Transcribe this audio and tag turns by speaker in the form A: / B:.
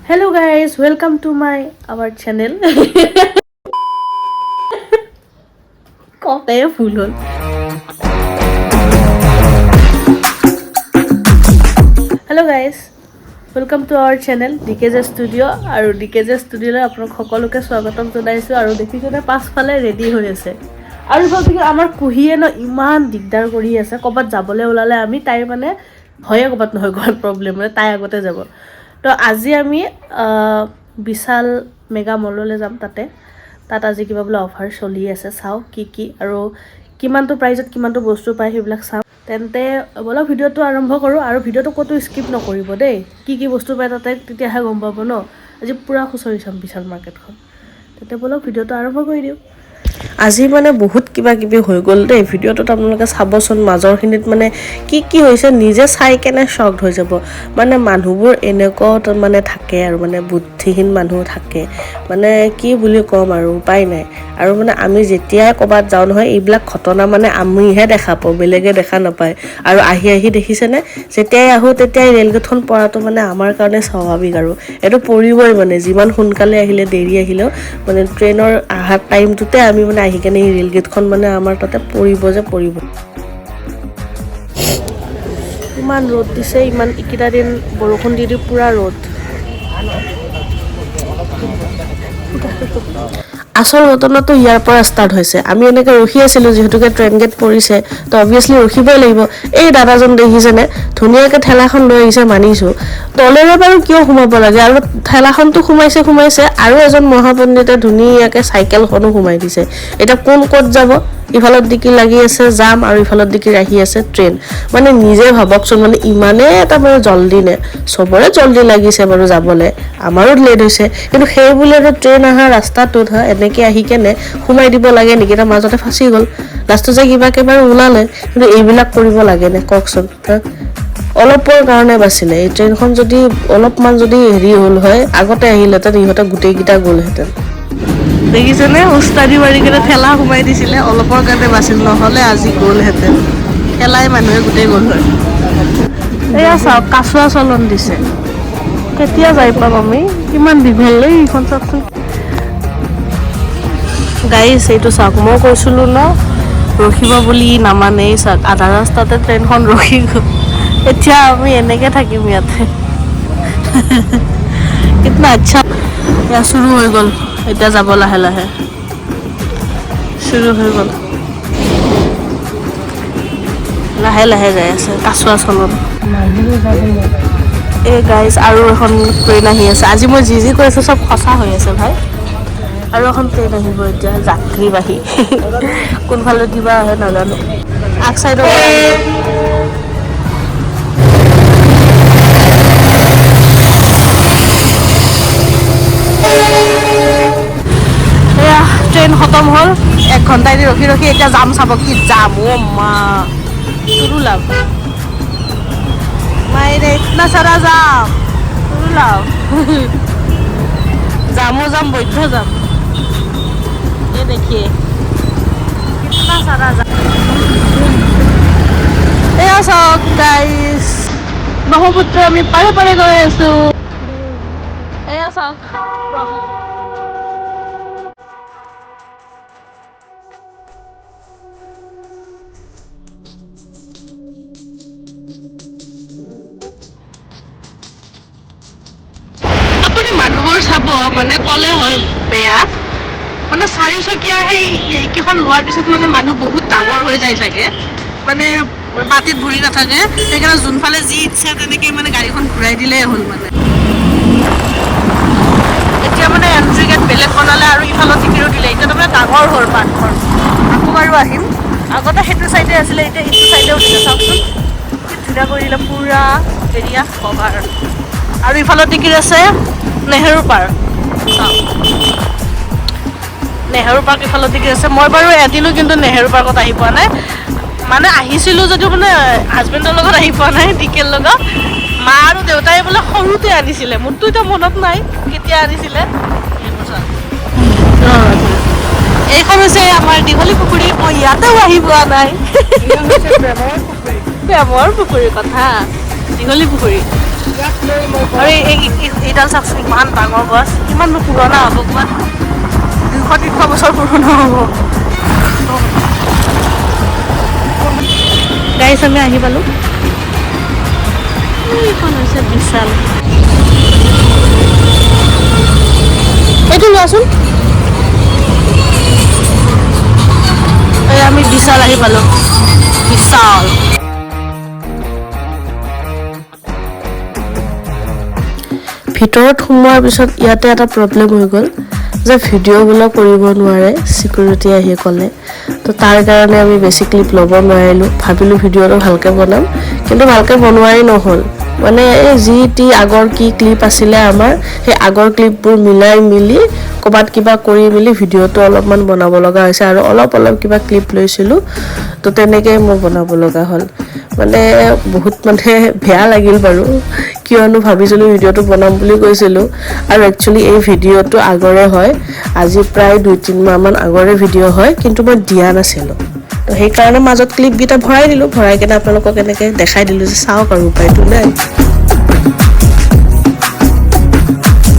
A: Hello guys, welcome to our channel. কথায় ভুল হল। Hello guys, welcome to our channel DKJ Studio আৰু DKJ Studio লৈ আপোনাক সকলোকে স্বাগতম জনাইছো আৰু দেখিছেনে পাছফালে ৰেডি হৈ আছে। আৰু ভাবিছো আমাৰ কুহিয়ে ন ইমান দিগদাৰ কৰি আছে কবাত যাবলৈ ওলালে আমি তাই মানে হয়ে কবাত নহয় গল প্ৰবলেম মানে তাই আগতে যাব। তো আজি আমি বিশাল মেগা মললৈ যাম তাত আজি কিবা বোলে অফাৰ চলি আছে চাও কি আৰু কিমানটো প্ৰাইজত কিমানটো বস্তু পায় সেইবিলাক চাও তেন্তে বলক ভিডিওটো আৰম্ভ কৰো আৰু ভিডিওটো কতো স্কিপ নকৰিব দেই কি বস্তু পায় তাতে তেতিয়াহে গম পাব ন আজি পুৰা খুচৰি চাম বিশাল মাৰ্কেটখন তেন্তে বলক ভিডিওটো আৰম্ভ কৰি দিও আজি মানে বহুত কিবা কিবি হৈ গ'ল দেই ভিডিওটোত আপোনালোকে চাবচোন মাজৰখিনিত মানে কি হৈছে নিজে চাই কেনে শকড হৈ যাব মানে মানুহবোৰ এনেকুৱা মানে থাকে আৰু মানে বুদ্ধিহীন মানুহ থাকে মানে কি বুলি কম আৰু উপায় নাই আৰু মানে আমি যেতিয়াই ক'বাত যাওঁ নহয় এইবিলাক ঘটনা মানে আমিহে দেখা পাওঁ বেলেগে দেখা নাপায় আৰু আহি দেখিছেনে যেতিয়াই আহোঁ তেতিয়াই ৰেলগেটখন পৰাটো মানে আমাৰ কাৰণে স্বাভাৱিক আৰু এইটো পৰিবই মানে যিমান সোনকালে আহিলে দেৰি আহিলেও মানে ট্ৰেইনৰ আহাৰ টাইমটোতে আমি মানে আহি কেনে এই ৰেলগেটখন মানে আমাৰ তাতে পৰিব ইমান ৰ'দ দিছে ইমান ইকেইটা দিন বৰষুণ দি পুৰা ৰ'দ আচল ঘটনাটো ইয়াৰ পৰা ষ্টাৰ্ট হৈছে আমি এনেকৈ ৰখি আছিলোঁ যিহেতুকে ট্ৰেইন গেট পৰিছে তো অবভিয়াছলি ৰখিবই লাগিব এই দাদাজন দেখিছেনে ধুনীয়াকৈ ঠেলাখন লৈ আহিছে মানিছোঁ তলেৰে বাৰু কিয় সোমাব লাগে আৰু ঠেলাখনটো সোমাইছে আৰু এজন মহাপণ্ডিতে ধুনীয়াকৈ চাইকেলখনো সোমাই দিছে এতিয়া কোন ক'ত যাব ইফালত দিকি লাগি আছে যাম আৰু ইফালত দিকি আহি আছে ট্ৰেইন মানে নিজে ভাবকচোন মানে ইমানে এটা মানে জল্দি নে চবৰে জল্দি লাগিছে বাৰু যাবলৈ আমাৰো লেট হৈছে কিন্তু সেই বুলি এটা ট্ৰেইন অহা ৰাস্তাটোত এনেকৈ আহি কেনে সোমাই দিব লাগে নেকি তাৰ মাজতে ফাঁচি গ'ল লাষ্টত যে কিবাকে বাৰু ওলালে কিন্তু এইবিলাক কৰিব লাগে নে কওকচোন অলপৰ কাৰণে বাচিলে এই ট্ৰেইনখন যদি অলপমান যদি হেৰি হ'ল হয় আগতে আহিলেহেঁতেন ইহঁতে গোটেইকেইটা গ'লহেঁতেন দেখিছেনে উস্তাদি মাৰি কিনে ঠেলা সোমাই দিছিলে অলপৰ কাৰণে বাচিল নহ'লে আজি গ'লহেঁতেন ঠেলাই মানুহে গোটেই গ'ল হয় এয়া চাওক কাছুৱা চলন দিছে কেতিয়া যাই পাম আমি কিমান দীঘল এইখন চাওকচোন গাইছ এইটো চাওক মই কৈছিলোঁ ন ৰখিব বুলি নামানেই চাওক আধা ৰাস্তাতে ট্ৰেইনখন ৰখি গ'ল এতিয়া আমি এনেকৈ থাকিম ইয়াতে কিতনা আচ্ছা এয়া শুৰু হৈ গ'ল এতিয়া যাব লাহে শুৰু হৈ গ'ল লাহে যাই আছে কাছুৱা চলত এই গাইজ আৰু এখন ট্ৰেইন আহি আছে আজি মই যি কৈ আছোঁ চব সঁচা হৈ আছে ভাই আৰু এখন ট্ৰেইন আহিব এতিয়া যাত্ৰীবাহী কোনফালে দিবা আহে নাজানো আগ চাইডৰ এয়া ট্ৰেইন খতম হ'ল 1 ঘণ্টা দি ৰখি এতিয়া যাম চাব কি যাম অ' মা তোৰো লাভ মাইৰে ইতনা সাৰা যাম তোৰো লাভ যাম বৈধ্য যাম ये देखिए कितना सारा এয়া চাওক গাইছ ব্ৰহ্মপুত্ৰ আমি পাৰে গৈ আছো এয়া চাওক আপুনি মানুহবোৰ চাব মানে ক'লে হয় বেয়া মানে চাৰিচকীয়া সেইকেইখন লোৱাৰ পিছত মানে মানুহ বহুত ডাঙৰ হৈ যায় চাগে মানে মাটিত ভৰি নাথাকে সেইকাৰণে যোনফালে যি ইচ্ছা তেনেকৈ মানে গাড়ীখন ঘূৰাই দিলেই হ'ল মানে এতিয়া মানে এণ্ট্ৰি গেট বেলেগ বনালে আৰু ইফালত টিকিৰো দিলে এতিয়া তাৰমানে ডাঙৰ হ'ল পাৰ্কখন আকৌ বাৰু আহিম আগতে সেইটো চাইডে আছিলে এতিয়া ইটো চাইডেও দিলে চাওকচোন কি ধুনীয়া কৰি দিলে পুৰা এৰিয়া কভাৰ আৰু ইফালত টিকিৰ আছে নেহেৰু পাৰ্ক চাওক নেহেৰু পাৰ্ক ইফালত টিকিৰ আছে মই বাৰু এদিনো কিন্তু নেহেৰু পাৰ্কত আহি পোৱা নাই মানে আহিছিলোঁ যদিও মানে হাজবেণ্ডৰ লগত আহি পোৱা নাই টিকেৰ লগত মা আৰু দেউতাই বোলে সৰুতে আনিছিলে মোৰতো এতিয়া মনত নাই কেতিয়া আনিছিলে এইখন হৈছে আমাৰ দীঘলী পুখুৰী মই ইয়াতেও আহি পোৱা নাই প্ৰেমৰ পুখুৰীৰ কথা দীঘলী পুখুৰী আৰু এইডাল চাওকচোন ইমান ডাঙৰ গছ কিমাননো পুৰণা হ'ব ক'ৰবাত 200-300 বছৰ পুৰণা হ'ব গাইছ আমি আহি পালোঁ এইখন হৈছে বিশাল এইটো লোৱাচোন আমি বিশাল আহি পালোঁ বিশাল ভিতৰত সোমোৱাৰ পিছত ইয়াতে এটা প্ৰব্লেম হৈ গ'ল যে ভিডিঅ'বিলাক কৰিব নোৱাৰে চিকিউৰিটি আহি ক'লে তো তাৰ কাৰণে আমি বেছি ক্লিপ ল'ব নোৱাৰিলোঁ ভাবিলোঁ ভিডিঅ'টো ভালকৈ বনাম কিন্তু ভালকৈ বনোৱাই নহ'ল মানে যি টি আগৰ কি ক্লিপ আছিলে আমাৰ সেই আগৰ ক্লিপবোৰ মিলাই মিলি ক'ৰবাত কিবা কৰি মিলি ভিডিঅ'টো অলপমান বনাব লগা হৈছে আৰু অলপ কিবা ক্লিপ লৈছিলোঁ তো তেনেকৈ মই বনাব লগা হ'ল মানে বহুত মানে বেয়া লাগিল বাৰু কিয়নো ভাবিছিলোঁ ভিডিঅ'টো বনাম বুলি কৈছিলোঁ আৰু একচুৱেলি এই ভিডিঅ'টো আগৰে হয় আজি প্ৰায় 2-3 মাহমান আগৰে ভিডিঅ' হয় কিন্তু মই দিয়া নাছিলোঁ তো সেইকাৰণে মাজত ক্লিপকেইটা ভৰাই দিলোঁ ভৰাই কিনে আপোনালোকক এনেকৈ দেখাই দিলোঁ যে চাওক আৰু উপায়টো নাই